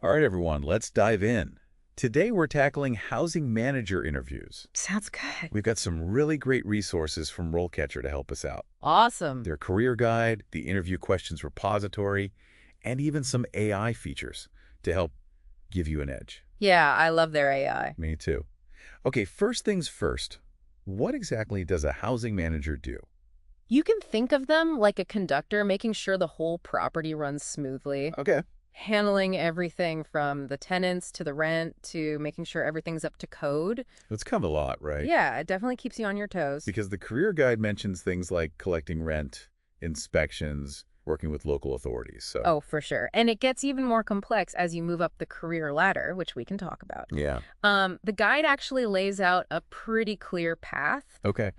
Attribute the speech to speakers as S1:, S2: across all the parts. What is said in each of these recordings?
S1: All right, everyone, let's dive in. Today, we're tackling housing manager interviews.
S2: Sounds good.
S1: We've got some really great resources from RoleCatcher to help us out.
S2: Awesome.
S1: Their career guide, the interview questions repository, and even some AI features to help give you an edge.
S2: Yeah, I love their AI.
S1: Me too. Okay, first things first. What exactly does a housing manager do?
S2: You can think of them like a conductor, making sure the whole property runs smoothly,
S1: Okay.
S2: handling everything from the tenants to the rent to making sure everything's up to code.
S1: That's kind of a lot, right?
S2: Yeah, it definitely keeps you on your toes.
S1: Because the career guide mentions things like collecting rent, inspections, working with local authorities. So,
S2: Oh, for sure. And it gets even more complex as you move up the career ladder, which we can talk about.
S1: yeah.
S2: The guide actually lays out a pretty clear path.
S1: Okay.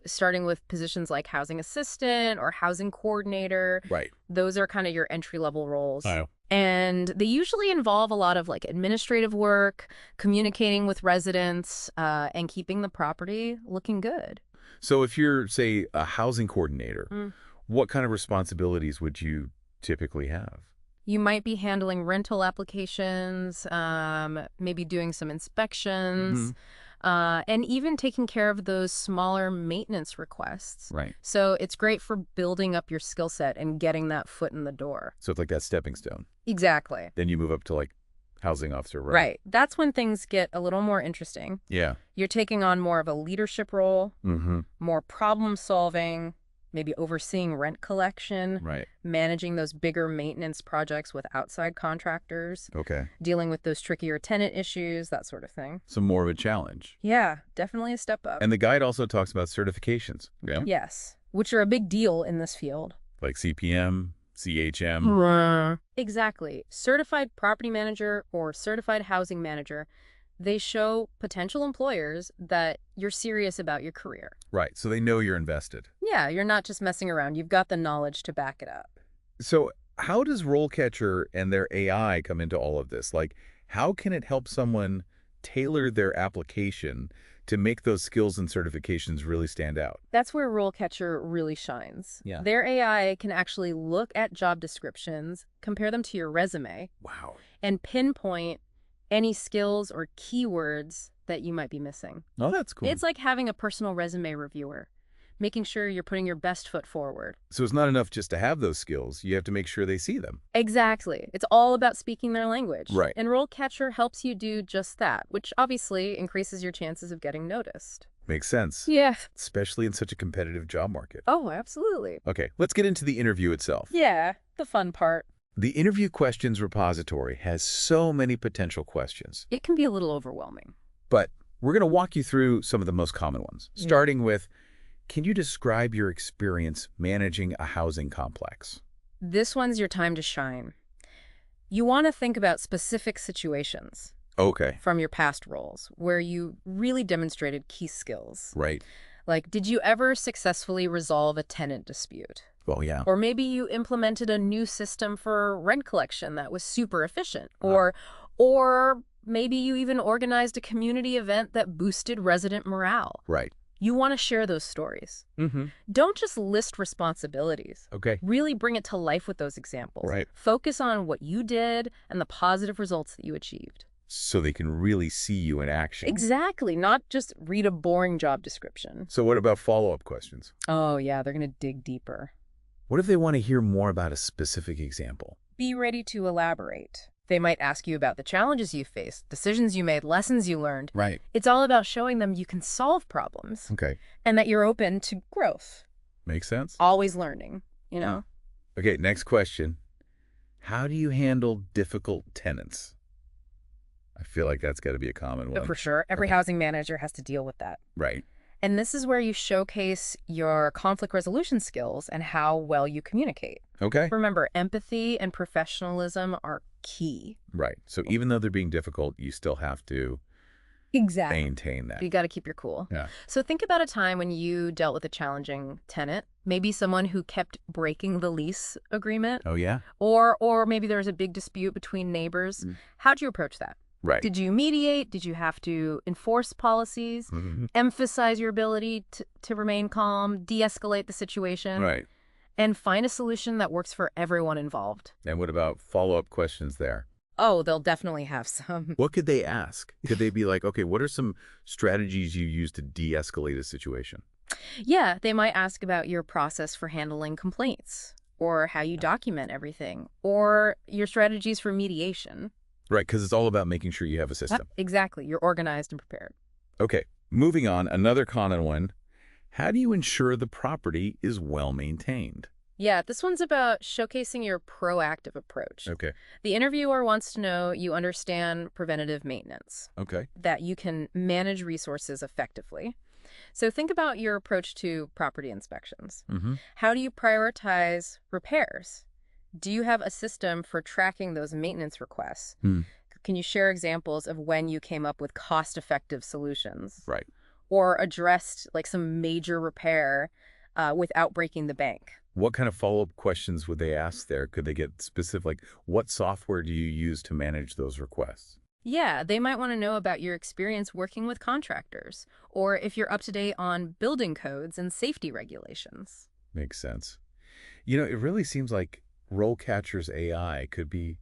S2: Starting with positions like housing assistant or housing coordinator.
S1: Right.
S2: Those are kind of your entry-level roles.
S1: Oh.
S2: And they usually involve a lot of like administrative work, communicating with residents, and keeping the property looking good.
S1: So if you're, say, a housing coordinator,
S2: Mm.
S1: what kind of responsibilities would you typically have?
S2: You might be handling rental applications, maybe doing some inspections, and even taking care of those smaller maintenance requests.
S1: Right.
S2: So it's great for building up your skill set and getting that foot in the door.
S1: So it's like that stepping stone.
S2: Exactly.
S1: Then you move up to like housing officer, right?
S2: Right. That's when things get a little more interesting.
S1: Yeah.
S2: You're taking on more of a leadership role,
S1: Mm-hmm.
S2: more problem solving, maybe overseeing rent collection,
S1: Right.
S2: managing those bigger maintenance projects with outside contractors,
S1: Okay.
S2: dealing with those trickier tenant issues, that sort of thing.
S1: So more of a challenge.
S2: Yeah, definitely a step up.
S1: And the guide also talks about certifications. Yeah.
S2: Yes, which are a big deal in this field.
S1: Like CPM, CHM.
S2: Exactly. Certified property manager or certified housing manager, they show potential employers that you're serious about your career.
S1: Right. So they know you're invested.
S2: Yeah, you're not just messing around. You've got the knowledge to back it up.
S1: So how does RoleCatcher and their AI come into all of this? Like, how can it help someone tailor their application to make those skills and certifications really stand out?
S2: That's where RoleCatcher really shines.
S1: Yeah.
S2: Their AI can actually look at job descriptions, compare them to your resume,
S1: Wow.
S2: and pinpoint any skills or keywords that you might be missing.
S1: Oh, that's cool.
S2: It's like having a personal resume reviewer, making sure you're putting your best foot forward.
S1: So it's not enough just to have those skills. You have to make sure they see them.
S2: Exactly. It's all about speaking their language.
S1: Right.
S2: And RoleCatcher helps you do just that, which obviously increases your chances of getting noticed.
S1: Makes sense.
S2: Yeah.
S1: Especially in such a competitive job market.
S2: Oh, absolutely.
S1: Okay, let's get into the interview itself.
S2: Yeah, the fun part.
S1: The interview questions repository has so many potential questions,
S2: It can be a little overwhelming.
S1: but we're going to walk you through some of the most common ones, starting with, can you describe your experience managing a housing complex?
S2: This one's your time to shine. You want to think about specific situations
S1: Okay.
S2: from your past roles where you really demonstrated key skills.
S1: Right.
S2: Like, did you ever successfully resolve a tenant dispute?
S1: Well, yeah.
S2: Or maybe you implemented a new system for rent collection that was super efficient. Or maybe you even organized a community event that boosted resident morale.
S1: Right.
S2: You want to share those stories.
S1: Mm-hmm.
S2: Don't just list responsibilities.
S1: Okay.
S2: Really bring it to life with those examples.
S1: Right.
S2: Focus on what you did and the positive results that you achieved.
S1: So they can really see you in action.
S2: Exactly. Not just read a boring job description.
S1: So what about follow-up questions?
S2: Oh, yeah, they're going to dig deeper.
S1: What if they want to hear more about a specific example?
S2: Be ready to elaborate. They might ask you about the challenges you faced, decisions you made, lessons you learned.
S1: Right.
S2: It's all about showing them you can solve problems
S1: Okay.
S2: and that you're open to growth.
S1: Makes sense?
S2: Always learning, you know?
S1: Okay, next question. How do you handle difficult tenants? I feel like that's got to be a common one.
S2: For sure. Every
S1: Okay.
S2: housing manager has to deal with that.
S1: Right.
S2: And this is where you showcase your conflict resolution skills and how well you communicate.
S1: Okay.
S2: Remember, empathy and professionalism are key.
S1: Right. So even though they're being difficult, you still have to
S2: Exactly.
S1: maintain that.
S2: You got to keep your cool.
S1: Yeah.
S2: So think about a time when you dealt with a challenging tenant, maybe someone who kept breaking the lease agreement,
S1: Oh, yeah?
S2: or maybe there was a big dispute between neighbors. How'd you approach that?
S1: Right.
S2: Did you mediate? Did you have to enforce policies?
S1: Mhm.
S2: Emphasize your ability to remain calm, de-escalate the situation,
S1: Right.
S2: and find a solution that works for everyone involved?
S1: And what about follow-up questions there?
S2: Oh, they'll definitely have some.
S1: What could they ask? Could they be like, okay, what are some strategies you use to de-escalate a situation?
S2: Yeah, they might ask about your process for handling complaints, or how you document everything, or your strategies for mediation.
S1: Right, because it's all about making sure you have a system.
S2: Exactly. You're organized and prepared.
S1: Okay, moving on, another common one. How do you ensure the property is well maintained?
S2: Yeah, this one's about showcasing your proactive approach.
S1: Okay,
S2: The interviewer wants to know you understand preventative maintenance,
S1: okay.
S2: that you can manage resources effectively. So think about your approach to property inspections.
S1: Mm-hmm.
S2: How do you prioritize repairs? Do you have a system for tracking those maintenance requests?
S1: Hmm.
S2: Can you share examples of when you came up with cost-effective solutions?
S1: Right.
S2: Or addressed like some major repair without breaking the bank?
S1: What kind of follow-up questions would they ask there? Could they get specific, like, what software do you use to manage those requests?
S2: Yeah, they might want to know about your experience working with contractors, or if you're up to date on building codes and safety regulations.
S1: Makes sense. You know, it really seems like RoleCatcher's AI could be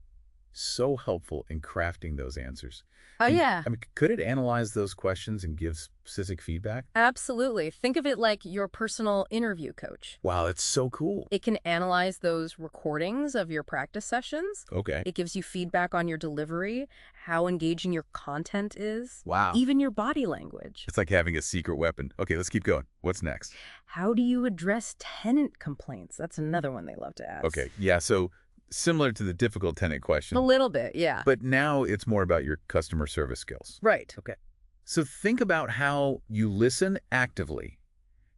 S1: so helpful in crafting those answers.
S2: Oh, yeah.
S1: Could it analyze those questions and give specific feedback?
S2: Absolutely. Think of it like your personal interview coach.
S1: Wow, it's so cool.
S2: It can analyze those recordings of your practice sessions.
S1: Okay.
S2: It gives you feedback on your delivery, how engaging your content is,
S1: Wow.
S2: even your body language.
S1: It's like having a secret weapon. Okay, let's keep going. What's next?
S2: How do you address tenant complaints? That's another one they love to ask.
S1: Okay, yeah, so similar to the difficult tenant question.
S2: A little bit, yeah.
S1: But now it's more about your customer service skills.
S2: Right.
S1: Okay. So think about how you listen actively,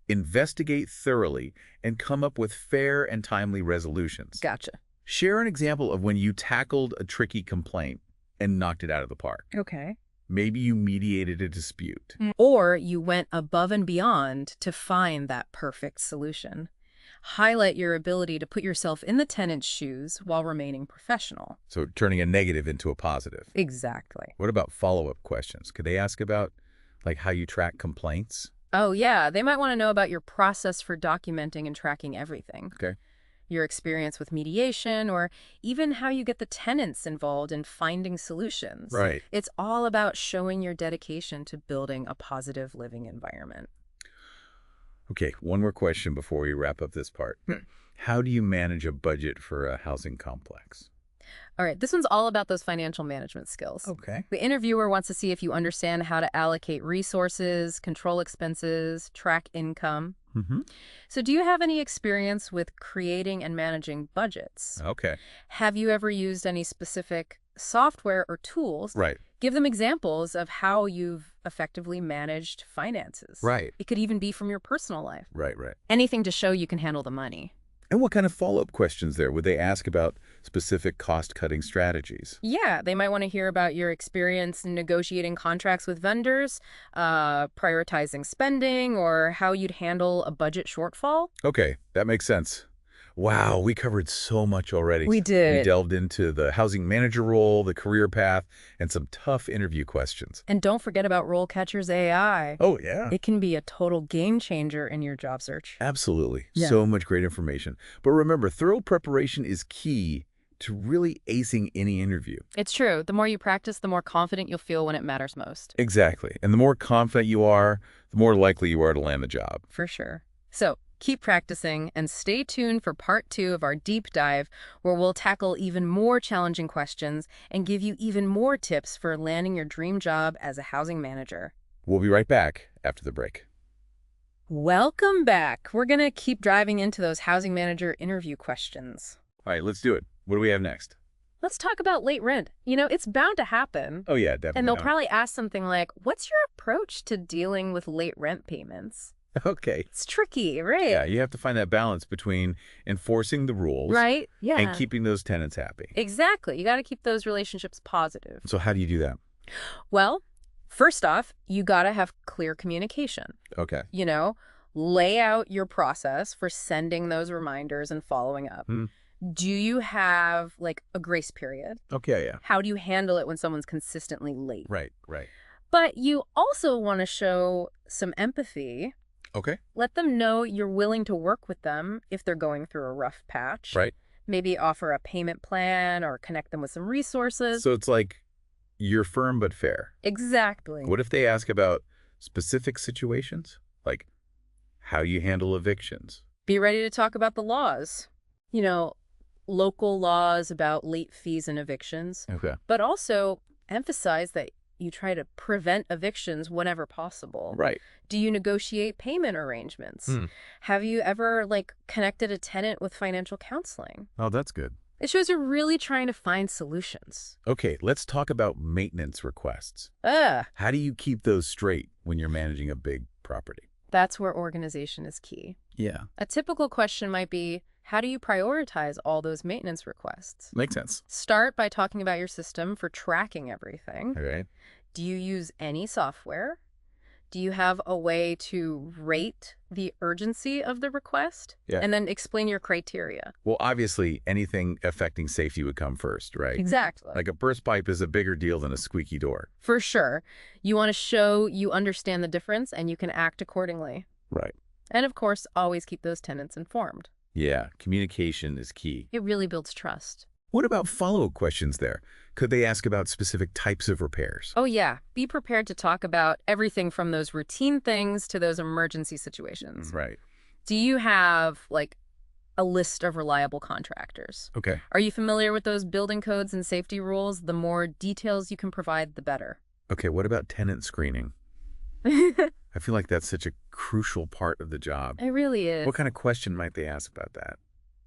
S1: investigate thoroughly, and come up with fair and timely resolutions.
S2: Gotcha.
S1: Share an example of when you tackled a tricky complaint and knocked it out of the park.
S2: Okay.
S1: Maybe you mediated a dispute.
S2: Or you went above and beyond to find that perfect solution. Highlight your ability to put yourself in the tenant's shoes while remaining professional.
S1: So turning a negative into a positive.
S2: Exactly.
S1: What about follow-up questions? Could they ask about, like, how you track complaints?
S2: Oh, yeah. They might want to know about your process for documenting and tracking everything.
S1: Okay.
S2: Your experience with mediation, or even how you get the tenants involved in finding solutions.
S1: Right.
S2: It's all about showing your dedication to building a positive living environment.
S1: Okay, one more question before we wrap up this part. How do you manage a budget for a housing complex?
S2: All right, this one's all about those financial management skills.
S1: Okay.
S2: The interviewer wants to see if you understand how to allocate resources, control expenses, track income.
S1: Mm-hmm.
S2: So do you have any experience with creating and managing budgets?
S1: Okay.
S2: Have you ever used any specific software or tools?
S1: Right.
S2: Give them examples of how you've effectively managed finances.
S1: Right.
S2: It could even be from your personal life.
S1: Right, right.
S2: Anything to show you can handle the money.
S1: And what kind of follow-up questions there? Would they ask about specific cost-cutting strategies?
S2: Yeah, they might want to hear about your experience in negotiating contracts with vendors, prioritizing spending, or how you'd handle a budget shortfall.
S1: Okay, that makes sense. Wow, we covered so much already.
S2: We did.
S1: We delved into the housing manager role, the career path, and some tough interview questions.
S2: And don't forget about RoleCatcher's AI.
S1: Oh, yeah.
S2: It can be a total game changer in your job search.
S1: Absolutely.
S2: Yeah.
S1: So much great information. But remember, thorough preparation is key to really acing any interview.
S2: It's true. The more you practice, the more confident you'll feel when it matters most.
S1: Exactly. And the more confident you are, the more likely you are to land the job.
S2: For sure. So keep practicing and stay tuned for part 2 of our deep dive, where we'll tackle even more challenging questions and give you even more tips for landing your dream job as a housing manager.
S1: We'll be right back after the break.
S2: Welcome back. We're going to keep diving into those housing manager interview questions.
S1: All right, let's do it. What do we have next?
S2: Let's talk about late rent. You know, it's bound to happen.
S1: Oh, yeah, definitely.
S2: And they'll probably ask something like, what's your approach to dealing with late rent payments?
S1: Okay.
S2: It's tricky, right?
S1: Yeah, you have to find that balance between enforcing the rules
S2: Right? Yeah.
S1: and keeping those tenants happy.
S2: Exactly. You got to keep those relationships positive.
S1: So how do you do that?
S2: Well, first off, you got to have clear communication.
S1: Okay.
S2: You know, lay out your process for sending those reminders and following up. Do you have like a grace period?
S1: Okay, yeah.
S2: How do you handle it when someone's consistently late?
S1: Right, right.
S2: But you also want to show some empathy.
S1: Okay.
S2: Let them know you're willing to work with them if they're going through a rough patch.
S1: Right.
S2: Maybe offer a payment plan or connect them with some resources.
S1: So it's like you're firm but fair.
S2: Exactly.
S1: What if they ask about specific situations? Like how you handle evictions?
S2: Be ready to talk about the laws. You know, local laws about late fees and evictions,
S1: Okay.
S2: but also emphasize that you try to prevent evictions whenever possible.
S1: Right.
S2: Do you negotiate payment arrangements?
S1: Hmm.
S2: Have you ever, like, connected a tenant with financial counseling?
S1: Oh, that's good.
S2: It shows you're really trying to find solutions.
S1: Okay, let's talk about maintenance requests.
S2: Ah,
S1: How do you keep those straight when you're managing a big property?
S2: that's where organization is key.
S1: Yeah.
S2: A typical question might be, how do you prioritize all those maintenance requests?
S1: Makes sense.
S2: Start by talking about your system for tracking everything.
S1: All right.
S2: Do you use any software? Do you have a way to rate the urgency of the request?
S1: Yeah.
S2: And then explain your criteria.
S1: Well, obviously, anything affecting safety would come first, right?
S2: Exactly.
S1: Like a burst pipe is a bigger deal than a squeaky door.
S2: For sure. You want to show you understand the difference and you can act accordingly.
S1: Right.
S2: And of course, always keep those tenants informed.
S1: Yeah, communication is key.
S2: It really builds trust.
S1: What about follow-up questions there? Could they ask about specific types of repairs?
S2: Oh yeah, be prepared to talk about everything from those routine things to those emergency situations.
S1: Right.
S2: Do you have, like, a list of reliable contractors?
S1: Okay.
S2: Are you familiar with those building codes and safety rules? The more details you can provide, the better.
S1: Okay, what about tenant screening?
S2: It
S1: I feel like that's such a crucial part of the job.
S2: really is.
S1: What kind of question might they ask about that?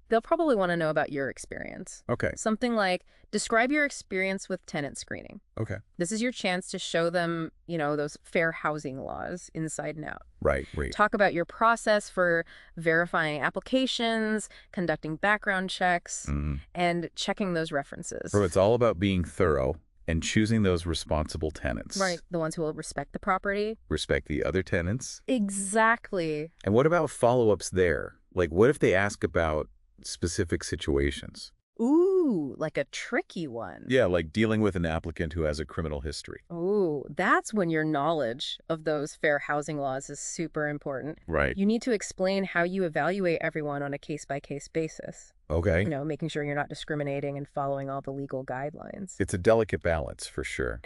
S2: They'll probably want to know about your experience.
S1: Okay.
S2: Something like, describe your experience with tenant screening.
S1: Okay.
S2: This is your chance to show them, those fair housing laws inside and out.
S1: Right.
S2: Talk about your process for verifying applications, conducting background checks,
S1: Mm-hmm.
S2: and checking those references.
S1: So it's all about being thorough and choosing those responsible tenants.
S2: Right, the ones who will respect the property.
S1: Respect the other tenants.
S2: Exactly.
S1: And what about follow-ups there? Like, what if they ask about specific situations?
S2: Ooh, like a tricky one.
S1: Yeah, like dealing with an applicant who has a criminal history.
S2: Ooh, that's when your knowledge of those fair housing laws is super important.
S1: Right.
S2: You need to explain how you evaluate everyone on a case-by-case basis.
S1: Okay.
S2: Making sure you're not discriminating and following all the legal guidelines.
S1: It's a delicate balance, for sure.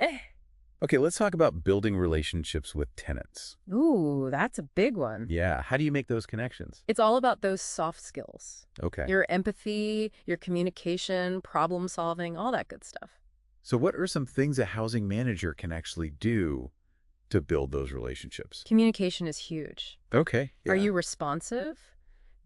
S1: Okay, let's talk about building relationships with tenants.
S2: Ooh, that's a big one.
S1: Yeah, how do you make those connections?
S2: It's all about those soft skills.
S1: Okay.
S2: Your empathy, your communication, problem solving, all that good stuff.
S1: So what are some things a housing manager can actually do to build those relationships?
S2: Communication is huge.
S1: Okay.
S2: Are
S1: yeah.
S2: you responsive?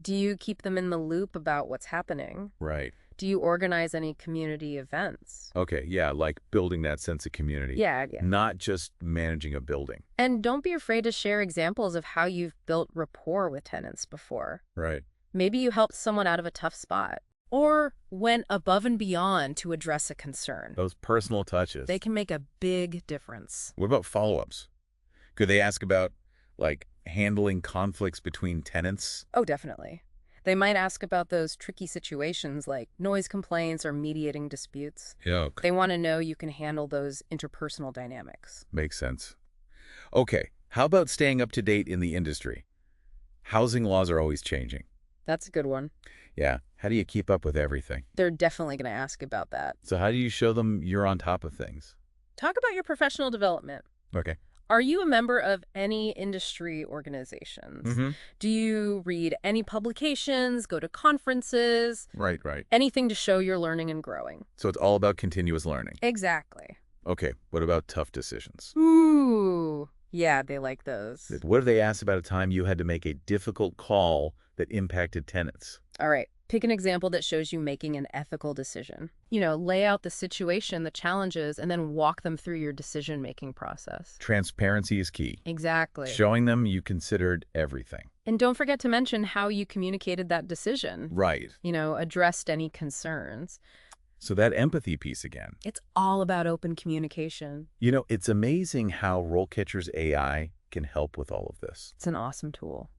S2: Do you keep them in the loop about what's happening?
S1: Right.
S2: Do you organize any community events?
S1: Okay, yeah, like building that sense of community.
S2: Yeah.
S1: Not just managing a building.
S2: And don't be afraid to share examples of how you've built rapport with tenants before.
S1: Right.
S2: Maybe you helped someone out of a tough spot or went above and beyond to address a concern.
S1: Those personal touches.
S2: They can make a big difference.
S1: What about follow-ups? Could they ask about, like, handling conflicts between tenants?
S2: Oh, definitely. They might ask about those tricky situations like noise complaints or mediating disputes.
S1: Yeah.
S2: They want to know you can handle those interpersonal dynamics.
S1: Makes sense. Okay, how about staying up to date in the industry? Housing laws are always changing.
S2: That's a good one.
S1: Yeah, how do you keep up with everything?
S2: They're definitely going to ask about that.
S1: So how do you show them you're on top of things?
S2: Talk about your professional development.
S1: Okay.
S2: Are you a member of any industry organizations?
S1: Mm-hmm.
S2: Do you read any publications, go to conferences?
S1: Right.
S2: Anything to show you're learning and growing.
S1: So it's all about continuous learning.
S2: Exactly.
S1: Okay, what about tough decisions?
S2: Ooh, yeah, they like those.
S1: What if they asked about a time you had to make a difficult call that impacted tenants?
S2: All right, pick an example that shows you making an ethical decision. Lay out the situation, the challenges, and then walk them through your decision-making process.
S1: Transparency is key.
S2: Exactly.
S1: Showing them you considered everything.
S2: And don't forget to mention how you communicated that decision.
S1: Right.
S2: Addressed any concerns.
S1: So that empathy piece again.
S2: It's all about open communication.
S1: It's amazing how RoleCatcher's AI can help with all of this.
S2: It's an awesome tool.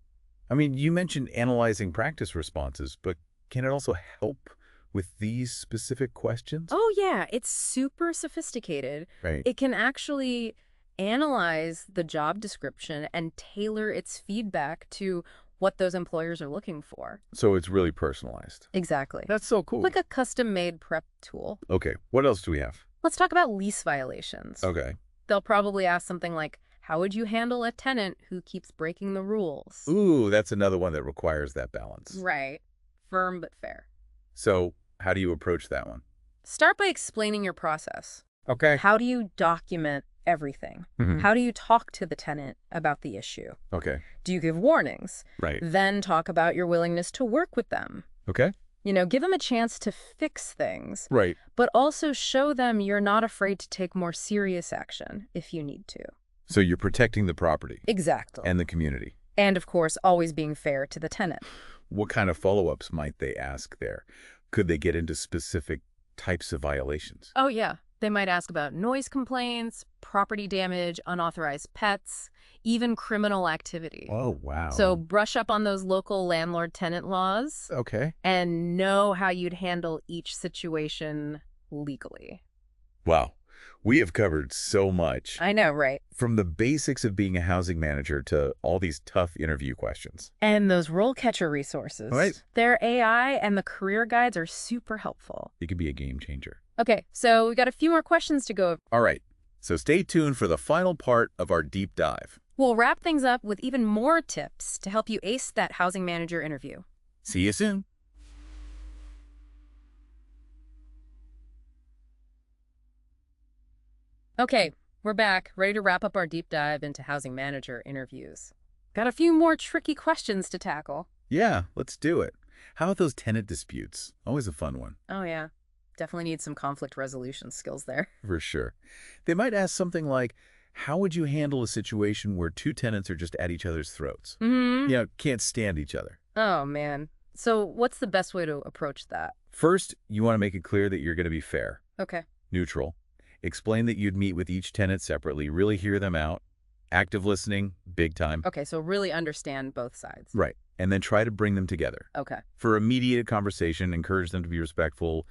S1: I mean, you mentioned analyzing practice responses, but can it also help with these specific questions?
S2: Oh, yeah. It's super sophisticated.
S1: Right.
S2: It can actually analyze the job description and tailor its feedback to what those employers are looking for.
S1: So it's really personalized.
S2: Exactly.
S1: That's so cool.
S2: Like a custom-made prep tool.
S1: Okay, what else do we have?
S2: Let's talk about lease violations.
S1: Okay.
S2: They'll probably ask something like, how would you handle a tenant who keeps breaking the rules?
S1: Ooh, that's another one that requires that balance.
S2: Right. Firm but fair.
S1: So how do you approach that one?
S2: Start by explaining your process.
S1: Okay.
S2: How do you document everything? How do you talk to the tenant about the issue?
S1: Okay.
S2: Do you give warnings?
S1: Right.
S2: Then talk about your willingness to work with them.
S1: Okay.
S2: Give them a chance to fix things,
S1: Right.
S2: but also show them you're not afraid to take more serious action if you need to.
S1: So you're protecting the property
S2: Exactly.
S1: and the community.
S2: And of course, always being fair to the tenant.
S1: What kind of follow-ups might they ask there? Could they get into specific types of violations?
S2: Oh, yeah. They might ask about noise complaints, property damage, unauthorized pets, even criminal activity.
S1: Oh, wow.
S2: So brush up on those local landlord-tenant laws
S1: Okay.
S2: and know how you'd handle each situation legally.
S1: Wow. We have covered so much.
S2: I know, right?
S1: From the basics of being a housing manager to all these tough interview questions.
S2: And those RoleCatcher resources.
S1: Right.
S2: Their AI and the career guides are super helpful.
S1: It could be a game changer.
S2: Okay, so we got a few more questions to go over.
S1: All right. So stay tuned for the final part of our deep dive.
S2: We'll wrap things up with even more tips to help you ace that housing manager interview.
S1: See you soon.
S2: Okay, we're back, ready to wrap up our deep dive into housing manager interviews. Got a few more tricky questions to tackle.
S1: Yeah, let's do it. How about those tenant disputes? Always a fun one.
S2: Oh, yeah. Definitely need some conflict resolution skills there.
S1: For sure. They might ask something like, how would you handle a situation where two tenants are just at each other's throats? Can't stand each other.
S2: Oh, man. So what's the best way to approach that?
S1: First, you want to make it clear that you're going to be fair,
S2: Okay.
S1: neutral. Explain that you'd meet with each tenant separately, really hear them out. Active listening, big time.
S2: Okay, so really understand both sides.
S1: Right. And then try to bring them together.
S2: Okay.
S1: For a mediated conversation, encourage them to be respectful,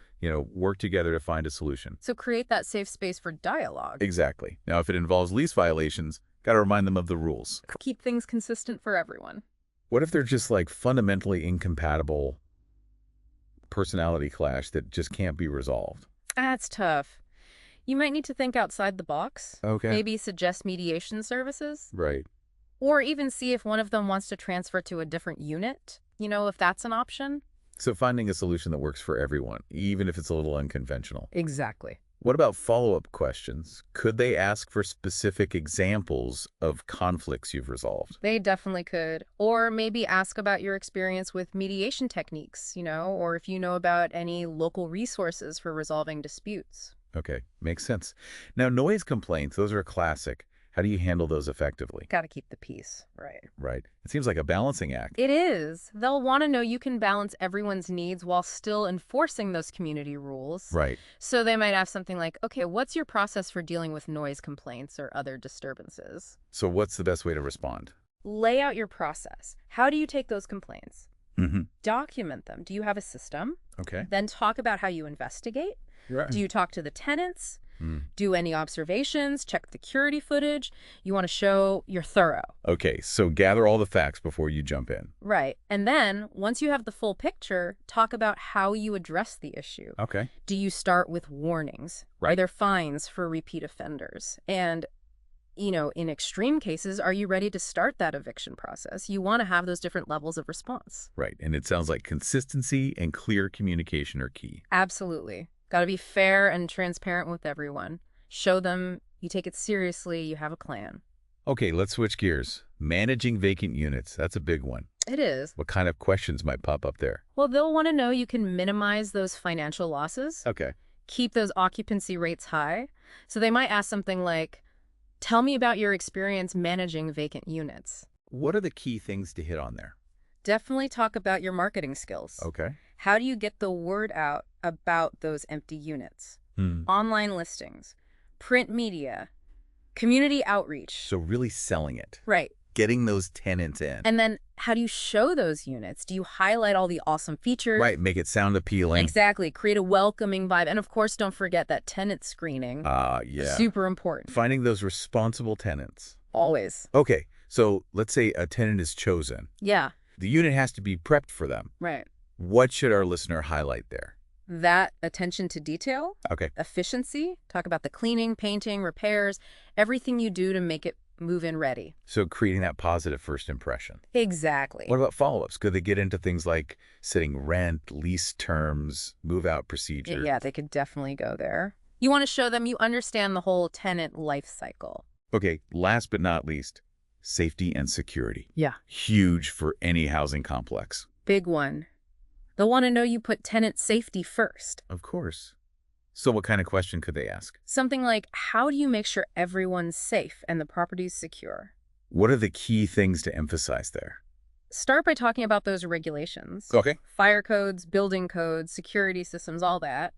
S1: work together to find a solution.
S2: So create that safe space for dialogue.
S1: Exactly. Now, if it involves lease violations, got to remind them of the rules.
S2: Keep things consistent for everyone.
S1: What if they're just like fundamentally incompatible personality clash that just can't be resolved?
S2: That's tough. You might need to think outside the box.
S1: Okay.
S2: Maybe suggest mediation services.
S1: Right.
S2: Or even see if one of them wants to transfer to a different unit, if that's an option.
S1: So finding a solution that works for everyone, even if it's a little unconventional.
S2: Exactly.
S1: What about follow-up questions? Could they ask for specific examples of conflicts you've resolved?
S2: They definitely could. Or maybe ask about your experience with mediation techniques, or if you know about any local resources for resolving disputes.
S1: Okay, makes sense. Now, noise complaints, those are a classic. How do you handle those effectively?
S2: Got to keep the peace, right?
S1: Right. It seems like a balancing act.
S2: It is. They'll want to know you can balance everyone's needs while still enforcing those community rules.
S1: Right.
S2: So they might ask something like, okay, what's your process for dealing with noise complaints or other disturbances?
S1: So what's the best way to respond?
S2: Lay out your process. How do you take those complaints?
S1: Mm-hmm.
S2: Document them. Do you have a system?
S1: Okay.
S2: Then talk about how you investigate.
S1: Right.
S2: Do you talk to the tenants? Do any observations? Check the security footage? You want to show you're thorough.
S1: Okay, so gather all the facts before you jump in.
S2: Right. And then, once you have the full picture, talk about how you address the issue.
S1: Okay.
S2: Do you start with warnings?
S1: Right.
S2: Are there fines for repeat offenders? And, in extreme cases, are you ready to start that eviction process? You want to have those different levels of response.
S1: Right, and it sounds like consistency and clear communication are key.
S2: Absolutely. Got to be fair and transparent with everyone. Show them you take it seriously, you have a plan.
S1: Okay, let's switch gears. Managing vacant units, that's a big one.
S2: It is.
S1: What kind of questions might pop up there?
S2: Well, they'll want to know you can minimize those financial losses,
S1: Okay.
S2: keep those occupancy rates high. So they might ask something like, tell me about your experience managing vacant units.
S1: What are the key things to hit on there?
S2: Definitely talk about your marketing skills.
S1: Okay.
S2: How do you get the word out about those empty units? Online listings, print media, community outreach.
S1: So really selling it.
S2: Right.
S1: Getting those tenants in.
S2: And then how do you show those units? Do you highlight all the awesome features?
S1: Right, make it sound appealing.
S2: Exactly. Create a welcoming vibe. And of course, don't forget that tenant screening.
S1: Yeah.
S2: Super important.
S1: Finding those responsible tenants.
S2: Always.
S1: Okay, so let's say a tenant is chosen.
S2: Yeah.
S1: The unit has to be prepped for them.
S2: Right.
S1: What should our listener highlight there?
S2: That attention to detail,
S1: Okay.
S2: efficiency, talk about the cleaning, painting, repairs, everything you do to make it move-in ready.
S1: So creating that positive first impression.
S2: Exactly.
S1: What about follow-ups? Could they get into things like setting rent, lease terms, move-out procedure?
S2: Yeah, they could definitely go there. You want to show them you understand the whole tenant life cycle.
S1: Okay, last but not least, safety and security.
S2: Yeah.
S1: Huge for any housing complex.
S2: Big one. They'll want to know you put tenant safety first.
S1: Of course. So what kind of question could they ask?
S2: Something like, how do you make sure everyone's safe and the property's secure?
S1: What are the key things to emphasize there?
S2: Start by talking about those regulations.
S1: Okay.
S2: Fire codes, building codes, security systems, all that.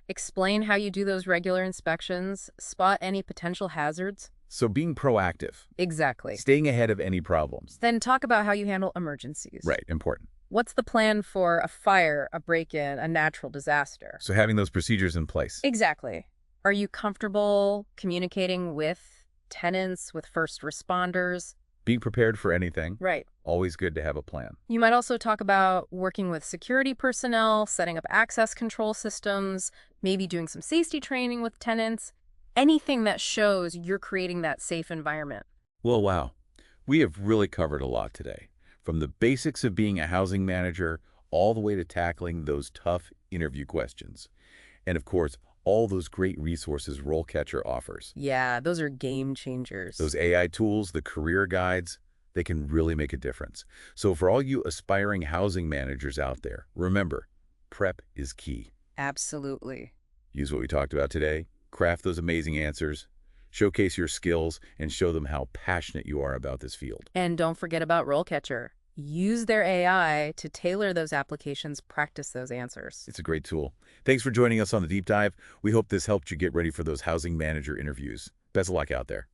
S2: Explain how you do those regular inspections, spot any potential hazards.
S1: So being proactive.
S2: Exactly.
S1: Staying ahead of any problems.
S2: Then talk about how you handle emergencies.
S1: Right, important.
S2: What's the plan for a fire, a break-in, a natural disaster?
S1: So having those procedures in place.
S2: Exactly. Are you comfortable communicating with tenants, with first responders?
S1: Being prepared for anything.
S2: Right.
S1: Always good to have a plan.
S2: You might also talk about working with security personnel, setting up access control systems, maybe doing some safety training with tenants, anything that shows you're creating that safe environment.
S1: Well, wow. We have really covered a lot today. From the basics of being a housing manager all the way to tackling those tough interview questions. And of course, all those great resources RoleCatcher offers.
S2: Yeah, those are game changers.
S1: Those AI tools, the career guides, they can really make a difference. So for all you aspiring housing managers out there, remember, prep is key.
S2: Absolutely.
S1: Use what we talked about today, craft those amazing answers, showcase your skills, and show them how passionate you are about this field.
S2: And don't forget about RoleCatcher. Use their AI to tailor those applications, practice those answers.
S1: It's a great tool. Thanks for joining us on the deep dive. We hope this helped you get ready for those housing manager interviews. Best of luck out there.